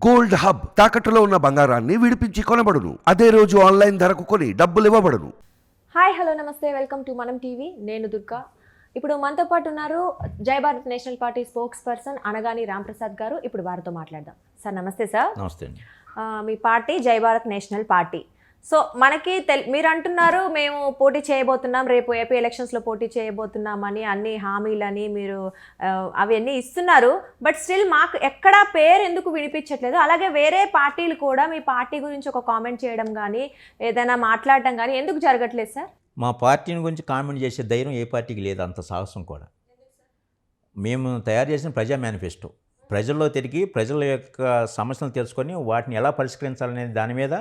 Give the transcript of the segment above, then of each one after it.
Gold hub తాకట్టులో ఉన్న బంగారాన్ని విడిపించి కొనబడును. అదే రోజు ఆన్లైన్ ధరకు కొని డబ్బులు ఇవ్వబడును. హాయ్ హలో నమస్తే, వెల్కమ్ టు మనం టీవీ. నేను దుర్గా. ఇప్పుడు మనతో పాటు ఉన్నారు Jai Bharat national party spokesperson Anagani Ramprasad గారు. ఇప్పుడు వారితో మాట్లాడదాం. సార్ నమస్తే. సార్ నమస్తే అండి. మీ పార్టీ జై భారత్ నేషనల్ పార్టీ. సో మనకి మీరు అంటున్నారు మేము పోటీ చేయబోతున్నాం, రేపు ఏపీ ఎలక్షన్స్లో పోటీ చేయబోతున్నామని అన్ని హామీలని మీరు అవన్నీ ఇస్తున్నారు. బట్ స్టిల్ మాకు ఎక్కడా పేరు ఎందుకు వినిపించట్లేదు? అలాగే వేరే పార్టీలు కూడా మీ పార్టీ గురించి ఒక కామెంట్ చేయడం కానీ ఏదైనా మాట్లాడడం కానీ ఎందుకు జరగట్లేదు సార్? మా పార్టీని గురించి కామెంట్ చేసే ధైర్యం ఏ పార్టీకి లేదు, అంత సాహసం కూడా. మేము తయారు చేసిన ప్రజా మేనిఫెస్టో ప్రజల్లో తిరిగి ప్రజల యొక్క సమస్యలను తెలుసుకొని వాటిని ఎలా పరిష్కరించాలనే దాని మీద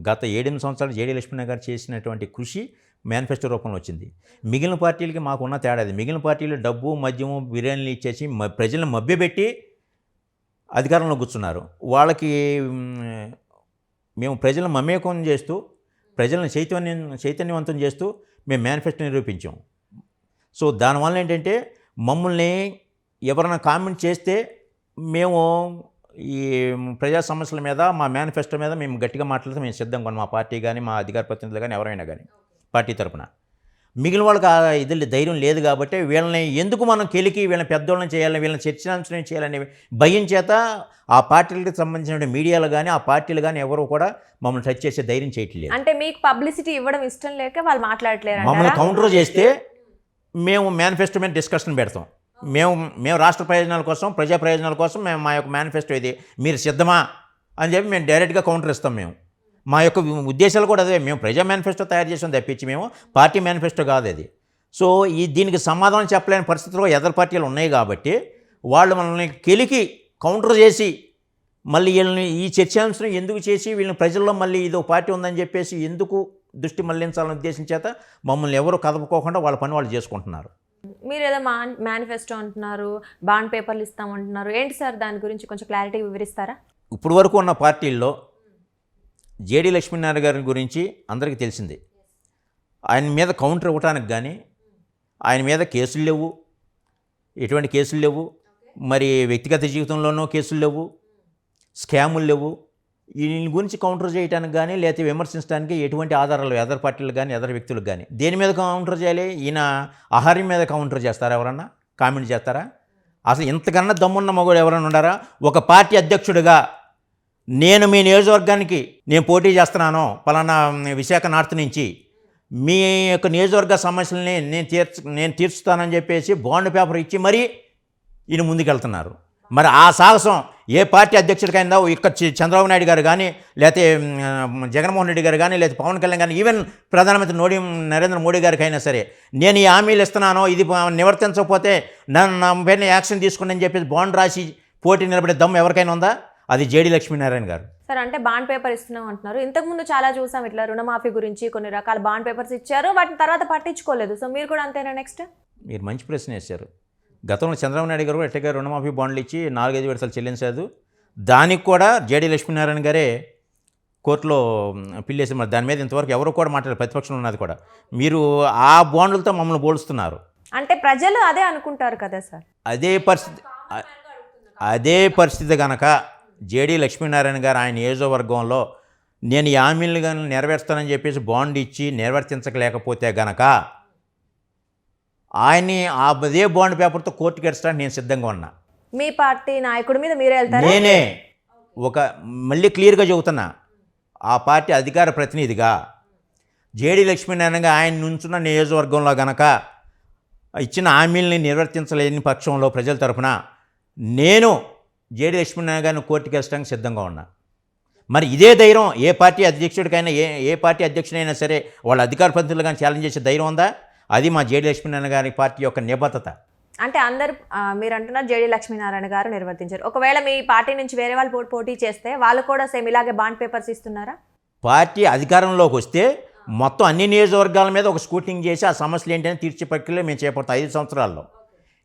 గత 7-8 సంవత్సరాలు జేడీ లక్ష్మణ గారు చేసినటువంటి కృషి మేనిఫెస్టో రూపంలో వచ్చింది. మిగిలిన పార్టీలకి మాకున్న తేడా అది. మిగిలిన పార్టీలు డబ్బు, మద్యము, బిర్యానీలు ఇచ్చేసి ప్రజలను మభ్యపెట్టి అధికారంలో కూర్చున్నారు. వాళ్ళకి మేము ప్రజలను మమేకం చేస్తూ ప్రజలను చైతన్యవంతం చేస్తూ మేము మేనిఫెస్టో నిరూపించాం. సో దానివల్ల ఏంటంటే మమ్మల్ని ఎవరైనా కామెంట్ చేస్తే మేము ఈ ప్రజా సమస్యల మీద మా మేనిఫెస్టో మీద మేము గట్టిగా మాట్లాడితే మేము సిద్ధంగా ఉన్నాం. మా పార్టీ కానీ మా అధికార ప్రతినిధులు కానీ ఎవరైనా కానీ పార్టీ తరఫున. మిగిలిన వాళ్ళకి ఇది ధైర్యం లేదు కాబట్టి వీళ్ళని ఎందుకు మనం కెలికి వీళ్ళని పెద్దోళ్ళని చేయాలని, వీళ్ళని చర్చనాంశనం చేయాలని భయం చేత ఆ పార్టీలకు సంబంధించిన మీడియాలు కానీ ఆ పార్టీలు కానీ ఎవరు కూడా మమ్మల్ని టచ్ చేసే ధైర్యం చేయట్లేదు. అంటే మీకు పబ్లిసిటీ ఇవ్వడం ఇష్టం లేక వాళ్ళు మాట్లాడట్లేరు. మమ్మల్ని కౌంటర్ చేస్తే మేము మేనిఫెస్టో మీద డిస్కషన్ పెడతాం. మేము రాష్ట్ర ప్రయోజనాల కోసం, ప్రజా ప్రయోజనాల కోసం మేము మా యొక్క మేనిఫెస్టో ఇది, మీరు సిద్ధమా అని చెప్పి మేము డైరెక్ట్గా కౌంటర్ ఇస్తాం. మేము మా యొక్క ఉద్దేశాలు కూడా అదే. మేము ప్రజా మేనిఫెస్టో తయారు చేసాం తప్పించి మేము పార్టీ మేనిఫెస్టో కాదు అది. సో దీనికి సమాధానం చెప్పలేని పరిస్థితిలో ఎదర్ పార్టీలు ఉన్నాయి కాబట్టి వాళ్ళు మనల్ని కెలికి కౌంటర్ చేసి మళ్ళీ వీళ్ళని ఈ చర్చాంశం ఎందుకు చేసి వీళ్ళని ప్రజల్లో మళ్ళీ ఇదో పార్టీ ఉందని చెప్పేసి ఎందుకు దృష్టి మళ్లించాలని ఉద్దేశం చేత మమ్మల్ని ఎవరు కదపకోకుండా వాళ్ళ పని వాళ్ళు చేసుకుంటున్నారు. మీరు ఏదో మేనిఫెస్టో అంటున్నారు, బాండ్ పేపర్లు ఇస్తామంటున్నారు, ఏంటి సార్ దాని గురించి కొంచెం క్లారిటీ వివరిస్తారా? ఇప్పుడు వరకు ఉన్న పార్టీల్లో జేడీ లక్ష్మీనారాయణ గారి గురించి అందరికీ తెలిసిందే. ఆయన మీద కౌంటర్ ఇవ్వటానికి కానీ ఆయన మీద కేసులు లేవు, ఎటువంటి కేసులు లేవు, మరి వ్యక్తిగత జీవితంలోనూ కేసులు లేవు, స్కాములు లేవు. వీళ్ళ గురించి కౌంటర్ చేయడానికి కానీ లేకపోతే విమర్శించడానికి ఎటువంటి ఆధారాలు ఎదర్ పార్టీలు కానీ ఎదర్ వ్యక్తులకు కానీ దేని మీద కౌంటర్ చేయాలి? ఈయన ఆహారం మీద కౌంటర్ చేస్తారా? ఎవరన్నా కామెంట్ చేస్తారా? అసలు ఇంతకన్నా దమ్మున్న మగవాడు ఎవరైనా ఉన్నారా? ఒక పార్టీ అధ్యక్షుడిగా నేను మీ నియోజకవర్గానికి నేను పోటీ చేస్తున్నాను పలానా విశాఖ నార్త్ నుంచి, మీ యొక్క నియోజకవర్గ సమస్యలని నేను తీర్చుతానని చెప్పేసి బాండ్ పేపర్ ఇచ్చి మరీ ఈయన ముందుకెళ్తున్నారు. మరి ఆ సాహసం ఏ పార్టీ అధ్యక్షుడికైందా? ఇక్కడ చంద్రబాబు నాయుడు గారు కానీ లేకపోతే జగన్మోహన్ రెడ్డి గారు కానీ లేకపోతే పవన్ కళ్యాణ్ కానీ ఈవెన్ ప్రధానమంత్రి నరేంద్ర మోడీ గారికి అయినా సరే నేను ఈ హామీలు ఇస్తున్నాను, ఇది నివర్తించకపోతే నా పైన యాక్షన్ తీసుకుని అని చెప్పేసి బాండ్ రాసి పోటీ నిలబడే దమ్ము ఎవరికైనా ఉందా? అది జేడీ లక్ష్మీనారాయణ గారు. సార్ అంటే బాండ్ పేపర్ ఇస్తున్నాం అంటున్నారు. ఇంతకుముందు చాలా చూసాం, ఇట్లా రుణమాఫీ గురించి కొన్ని రకాల బాండ్ పేపర్స్ ఇచ్చారు, వాటిని తర్వాత పట్టించుకోలేదు. సో మీరు కూడా అంతేనా? నెక్స్ట్ మీరు మంచి ప్రశ్న వేశారు. గతంలో చంద్రబాబు నాయుడు గారు ఎట్టగా రుణమాఫీ బాండ్లు ఇచ్చి 4-5 విడతలు చెల్లించలేదు. దానికి కూడా జేడీ లక్ష్మీనారాయణ గారే కోర్టులో పిల్లేసి మరి దాని మీద ఇంతవరకు ఎవరు కూడా మాట్లాడారు, ప్రతిపక్షంలో ఉన్నది కూడా. మీరు ఆ బాండ్లతో మమ్మల్ని పోలుస్తున్నారు. అంటే ప్రజలు అదే అనుకుంటారు కదా సార్. అదే పరిస్థితి కనుక జేడీ లక్ష్మీనారాయణ గారు ఆయన నియోజకవర్గంలో నేను ఈ హామీలను కానీ నెరవేర్స్తానని చెప్పేసి బాండ్ ఇచ్చి నెరవేర్తించలేకపోతే గనక ఆయన్ని అదే బాండ్ పేపర్తో కోర్టుకి ఎడతానికి నేను సిద్ధంగా ఉన్నా. మీ పార్టీ నాయకుడి మీద మీరే వెళ్తారు? నేనే మళ్ళీ క్లియర్గా చెబుతున్నా, ఆ పార్టీ అధికార ప్రతినిధిగా జేడీ లక్ష్మీనారాయణ ఆయన నుంచున్న నియోజకవర్గంలో గనక ఇచ్చిన హామీలని నిర్వర్తించలేని పక్షంలో ప్రజల తరఫున నేను జేడీ లక్ష్మీనారాయణ గారిని కోర్టుకి వెళ్ళడానికి సిద్ధంగా ఉన్నా. మరి ఇదే ధైర్యం ఏ పార్టీ అధ్యక్షుడికైనా ఏ పార్టీ అధ్యక్షుడైనా సరే వాళ్ళ అధికార ప్రతినిధులు కానీ ఛాలెంజ్ చేసే ధైర్యం ఉందా? అది మా జేడీ లక్ష్మీనారాయణ గారి పార్టీ యొక్క నిబద్ధత. అంటే అందరు మీరు అంటున్నారు జేడీ లక్ష్మీనారాయణ గారు నిర్వర్తించారు. ఒకవేళ మీ పార్టీ నుంచి వేరే వాళ్ళు పోటీ చేస్తే వాళ్ళు కూడా సేమ్ ఇలాగే బాండ్ పేపర్స్ ఇస్తున్నారా? పార్టీ అధికారంలోకి వస్తే మొత్తం అన్ని నియోజకవర్గాల మీద ఒక స్కూటింగ్ చేసి ఆ సమస్యలు ఏంటని తీర్చే ప్రక్రియలో మేము చేపడతాం 5 సంవత్సరాల్లో.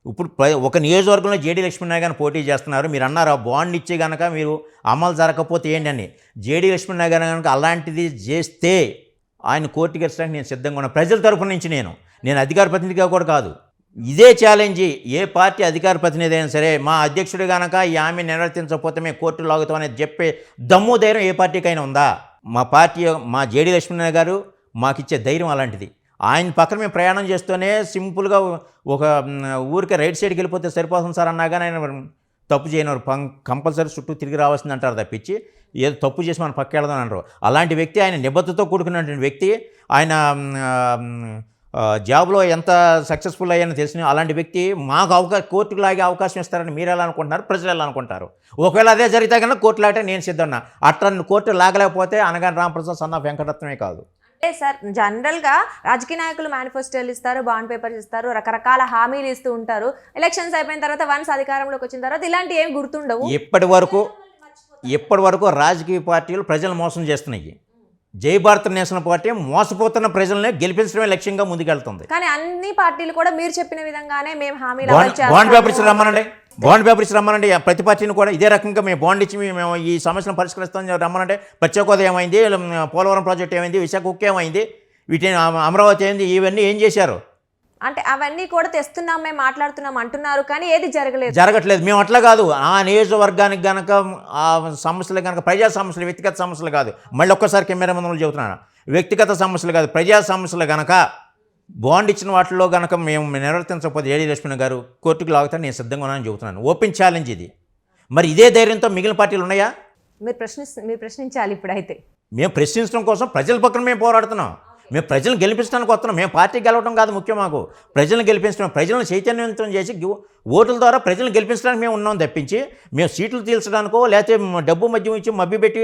ఇప్పుడు ఒక నియోజకవర్గంలో జేడీ లక్ష్మీనారాయణ గారిని పోటీ చేస్తున్నారు. మీరు అన్నారు ఆ బాండ్ ఇచ్చే కనుక మీరు అమలు జరగకపోతే ఏంటని. జేడీ లక్ష్మీనారాయణ గారు కనుక అలాంటిది చేస్తే ఆయన కోర్టుకి వెళ్ళడానికి నేను సిద్ధంగా ఉన్నా. ప్రజల తరఫున నుంచి నేను అధికార ప్రతినిధిగా కూడా కాదు, ఇదే ఛాలెంజ్ ఏ పార్టీ అధికార ప్రతినిధి అయినా సరే, మా అధ్యక్షుడు కనుక ఈ హామీ నిర్వర్తించకపోతే మేము కోర్టు లాగుతాం అనేది చెప్పే దమ్ము ధైర్యం ఏ పార్టీకైనా ఉందా? మా పార్టీ, మా జేడీ లక్ష్మీనారాయణ గారు మాకిచ్చే ధైర్యం అలాంటిది. ఆయన పక్కన మేము ప్రయాణం చేస్తూనే సింపుల్గా ఒక ఊరికే రైట్ సైడ్కి వెళ్ళిపోతే సరిపోతుంది సార్ అన్నా కానీ ఆయన తప్పు చేయనివారు, కంపల్సరీ చుట్టూ తిరిగి రావాల్సింది అంటారు తప్పించి ఏదో తప్పు చేసి మనం పక్క వెళ్దాం అంటారు. అలాంటి వ్యక్తి, ఆయన నిబద్ధతతో కూడుకున్నటువంటి వ్యక్తి, ఆయన జాబ్లో ఎంత సక్సెస్ఫుల్ అయ్యానో తెలిసిన అలాంటి వ్యక్తి మాకు కోర్టుకు లాగే అవకాశం ఇస్తారని మీరు ఎలా అనుకుంటున్నారు, ప్రజలు ఎలా అనుకుంటారు? ఒకవేళ అదే జరిగితే కన్నా కోర్టు లాగటే నేను సిద్ధన్నా. అట్లా కోర్టు లాగలేకపోతే అనగాని రామప్రసాద్ సన్న వెంకటరత్నమే కాదు. అంటే సార్, జనరల్గా రాజకీయ నాయకులు మేనిఫెస్టోలు ఇస్తారు, బాండ్ పేపర్స్ ఇస్తారు, రకరకాల హామీలు ఇస్తూ ఉంటారు. ఎలక్షన్స్ అయిపోయిన తర్వాత వన్స్ అధికారంలోకి వచ్చిన తర్వాత ఇలాంటి ఏమి గుర్తుండవు. ఇప్పటి వరకు రాజకీయ పార్టీలు ప్రజలు మోసం చేస్తున్నాయి. జై భారత్ నేషనల్ పార్టీ మోసపోతున్న ప్రజల్ని గెలిపించడమే లక్ష్యంగా ముందుకెళ్తుంది. కానీ అన్ని పార్టీలు కూడా మీరు చెప్పిన విధంగానే మేము హామీలు బాండ్ పేపర్ ఇచ్చి రమ్మనండి. ప్రతి పార్టీని కూడా ఇదే రకంగా మేము బాండ్ ఇచ్చి మేము ఈ సమస్యను పరిష్కరిస్తాం రమ్మనంటే. ప్రత్యేక హోదా ఏమైంది, పోలవరం ప్రాజెక్ట్ ఏమైంది, విశాఖ ఉక్కు ఏమైంది, వీటిని అమరావతి ఏంది, ఇవన్నీ ఏం చేశారు? అంటే అవన్నీ కూడా తెస్తున్నాం, మేము మాట్లాడుతున్నాం అంటున్నారు, కానీ ఏది జరగట్లేదు. మేము అట్లా కాదు, ఆ నియోజకవర్గానికి కనుక ఆ సమస్యలు కనుక ప్రజా సమస్యలు, వ్యక్తిగత సమస్యలు కాదు. మళ్ళీ ఒక్కసారి కెమెరా ముందు చెబుతున్నాను, వ్యక్తిగత సమస్యలు కాదు, ప్రజా సమస్యలు కనుక బాండ్ ఇచ్చిన వాటిలో కనుక మేము నిర్వర్తించకపోతే జేడీ లక్ష్మణ్ గారు కోర్టుకు లాగుతా నేను సిద్ధంగా ఉన్నానని చెబుతున్నాను. ఓపెన్ ఛాలెంజ్ ఇది. మరి ఇదే ధైర్యంతో మిగిలిన పార్టీలు ఉన్నాయా? మీరు ప్రశ్నించాలి. ఇప్పుడైతే మేము ప్రశ్నించడం కోసం ప్రజల పక్కన మేము పోరాడుతున్నాం. మేము ప్రజలను గెలిపించడానికి వస్తున్నాం. మేము పార్టీ గెలవడం కాదు ముఖ్యం, మాకు ప్రజలను గెలిపించడం, ప్రజలను చైతన్యవంతం చేసి ఓట్ల ద్వారా ప్రజలను గెలిపించడానికి మేము ఉన్నాం తప్పించి మేము సీట్లు తీల్చడానికో లేకపోతే డబ్బు మధ్యం ఇచ్చి మభ్యపెట్టి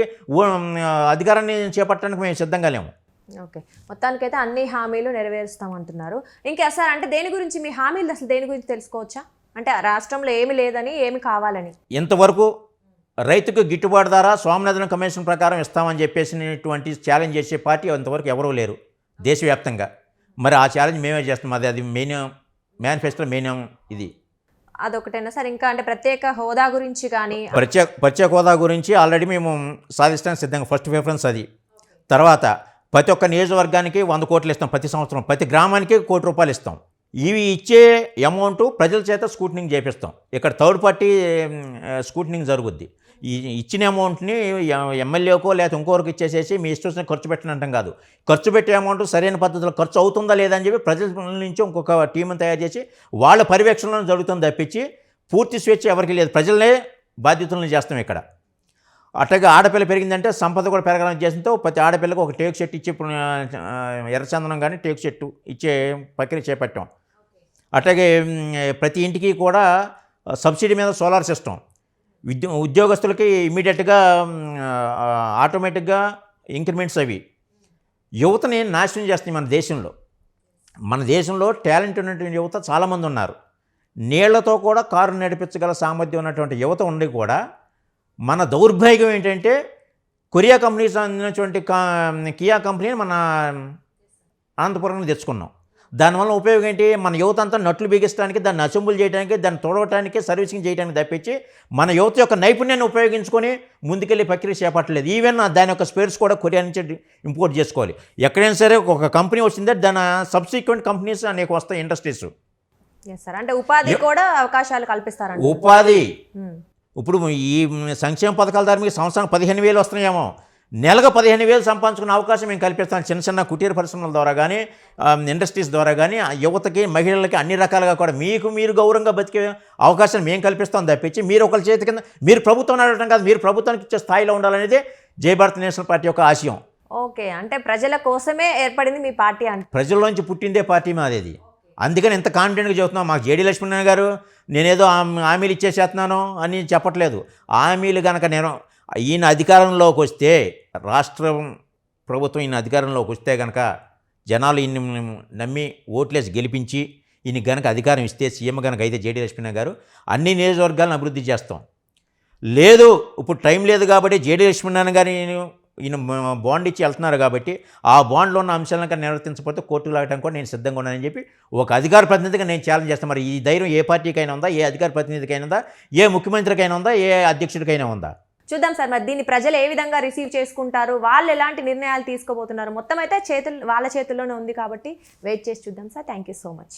అధికారాన్ని చేపట్టడానికి మేము సిద్ధంగా లేము. ఓకే, మొత్తానికైతే అన్ని హామీలు నెరవేరుస్తామంటున్నారు. ఇంకా సార్, అంటే దేని గురించి మీ హామీలు అసలు దేని గురించి తెలుసుకోవచ్చా? అంటే రాష్ట్రంలో ఏమి లేదని, ఏమి కావాలని? ఇంతవరకు రైతుకు గిట్టుబాటు ధర స్వామినాథన్ కమిషన్ ప్రకారం ఇస్తామని చెప్పేసినటువంటి ఛాలెంజ్ చేసే పార్టీ ఇంతవరకు ఎవరూ లేరు దేశవ్యాప్తంగా. మరి ఆ ఛాలెంజ్ మేమే చేస్తాం. అది మెయిన్ మేనిఫెస్టో మెయిన్ ఇది. అదొకటేనా సార్? ఇంకా అంటే ప్రత్యేక హోదా గురించి కానీ? ప్రత్యేక హోదా గురించి ఆల్రెడీ మేము సాధిస్తానికి సిద్ధంగా, ఫస్ట్ ప్రిఫరెన్స్ అది. తర్వాత ప్రతి ఒక్క నియోజకవర్గానికి 100 కోట్లు ఇస్తాం ప్రతి సంవత్సరం, ప్రతి గ్రామానికి ₹1 కోటి ఇస్తాం. ఇవి ఇచ్చే అమౌంట్ ప్రజల చేత స్కూటనింగ్ చేపిస్తాం. ఇక్కడ థర్డ్ పార్టీ స్కూటనింగ్ జరుగుద్ది. ఈ ఇచ్చిన అమౌంట్ని ఎమ్మెల్యేకో లేకపోతే ఇంకోరికి ఇచ్చేసేసి మీ ఇష్టం ఖర్చు పెట్టనంటాం కాదు. ఖర్చు పెట్టే అమౌంట్ సరైన పద్ధతిలో ఖర్చు అవుతుందా లేదా అని చెప్పి ప్రజల నుంచి ఇంకొక టీంని తయారు చేసి వాళ్ళ పర్యవేక్షణలో జరుగుతుంది తప్పించి పూర్తి స్వేచ్ఛ ఎవరికి లేదు. ప్రజలనే బాధ్యతలను చేస్తాం ఇక్కడ. అట్లాగే ఆడపిల్ల పెరిగిందంటే సంపద కూడా పెరగాలని చేసినతో ప్రతి ఆడపిల్లకు ఒక టేకు చెట్టు ఇచ్చి ఎర్రచందనం కానీ టేకు చెట్టు ఇచ్చే ప్రక్రియ చేపట్టాం. అట్లాగే ప్రతి ఇంటికి కూడా సబ్సిడీ మీద సోలార్ సిస్టమ్, ఉద్యోగస్తులకి ఇమీడియట్గా ఆటోమేటిక్గా ఇంక్రిమెంట్స్ అవి. యువతని నాశనం చేస్తాయి మన దేశంలో టాలెంట్ ఉన్నటువంటి యువత చాలామంది ఉన్నారు. నీళ్లతో కూడా కారు నడిపించగల సామర్థ్యం ఉన్నటువంటి యువత ఉండి కూడా మన దౌర్భాగ్యం ఏంటంటే కొరియా కంపెనీస్ అందినటువంటి కియా కంపెనీని మన అనంతపురంలో తెచ్చుకున్నాం. దానివల్ల ఉపయోగం ఏంటి? మన యువత అంతా నట్లు బిగించడానికి, దాన్ని అసెంబుల్ చేయడానికి, దాన్ని తొడవడానికి, సర్వీసింగ్ చేయడానికి తప్పించి మన యువత యొక్క నైపుణ్యాన్ని ఉపయోగించుకొని ముందుకెళ్ళి ప్రక్రియ చేపట్టలేదు. ఈవెన్ దాని యొక్క స్పేర్స్ కూడా కొరియా నుంచి ఇంపోర్ట్ చేసుకోవాలి. ఎక్కడైనా సరే ఒక కంపెనీ వచ్చిందే దాని సబ్సిక్వెంట్ కంపెనీస్ అనేక వస్తాయి, ఇండస్ట్రీస్. అంటే ఉపాధి కూడా అవకాశాలు కల్పిస్తారండి. ఉపాధి ఇప్పుడు ఈ సంక్షేమ పథకాల ద్వారా మీకు సంవత్సరానికి 15,000 వస్తున్నాయేమో, నెలకు 15,000 సంపాదించుకునే అవకాశం మేము కల్పిస్తాం. చిన్న చిన్న కుటీర పరిశ్రమల ద్వారా కానీ ఇండస్ట్రీస్ ద్వారా కానీ యువతకి, మహిళలకి అన్ని రకాలుగా కూడా మీరు గౌరవంగా బతికే అవకాశం మేము కల్పిస్తాం తప్పించి మీరు ఒకరి చేతి కింద మీరు ప్రభుత్వం అడగడం కాదు, మీరు ప్రభుత్వానికి ఇచ్చే స్థాయిలో ఉండాలనేది జై భారత్ నేషనల్ పార్టీ యొక్క ఆశయం. ఓకే, అంటే ప్రజల కోసమే ఏర్పడింది మీ పార్టీ అంటే? ప్రజల్లోంచి పుట్టిందే పార్టీ మాది. అందుకని ఎంత కాన్ఫిడెంట్గా చెబుతున్నాం. మాకు జేడీ లక్ష్మణ్ గారు నేనేదో హామీలు ఇచ్చేసేస్తున్నాను అని చెప్పట్లేదు. హామీలు కనుక నేను ఈయన అధికారంలోకి వస్తే, రాష్ట్ర ప్రభుత్వం ఈయన అధికారంలోకి వస్తే కనుక జనాలు ఈయన్ని నమ్మి ఓట్లేసి గెలిపించి ఈయన కనుక అధికారం ఇస్తే, సీఎం కనుక అయితే జేడీ లక్ష్మణ్ గారు అన్ని నియోజకవర్గాలను అభివృద్ధి చేస్తాం. లేదు ఇప్పుడు టైం లేదు కాబట్టి జేడీ లక్ష్మణ్ గారు ఈయన బాండ్ ఇచ్చి వెళ్తున్నారు కాబట్టి ఆ బాండ్లో ఉన్న అంశాలను నిర్వర్తించకపోతే కోర్టుకు లాగడానికి కూడా నేను సిద్ధంగా ఉన్నానని చెప్పి ఒక అధికార ప్రతినిధిగా నేను ఛాలెంజ్ చేస్తాను. మరి ఈ ధైర్యం ఏ పార్టీకైనా ఉందా, ఏ అధికార ప్రతినిధికైనా ఉందా, ఏ ముఖ్యమంత్రికైనా ఉందా, ఏ అధ్యక్షుడికైనా ఉందా? చూద్దాం సార్, మరి దీన్ని ప్రజలు ఏ విధంగా రిసీవ్ చేసుకుంటారు, వాళ్ళు ఎలాంటి నిర్ణయాలు తీసుకోబోతున్నారు, మొత్తం అయితే వాళ్ళ చేతుల్లోనే ఉంది కాబట్టి వెయిట్ చేసి చూద్దాం sir. Thank you so much.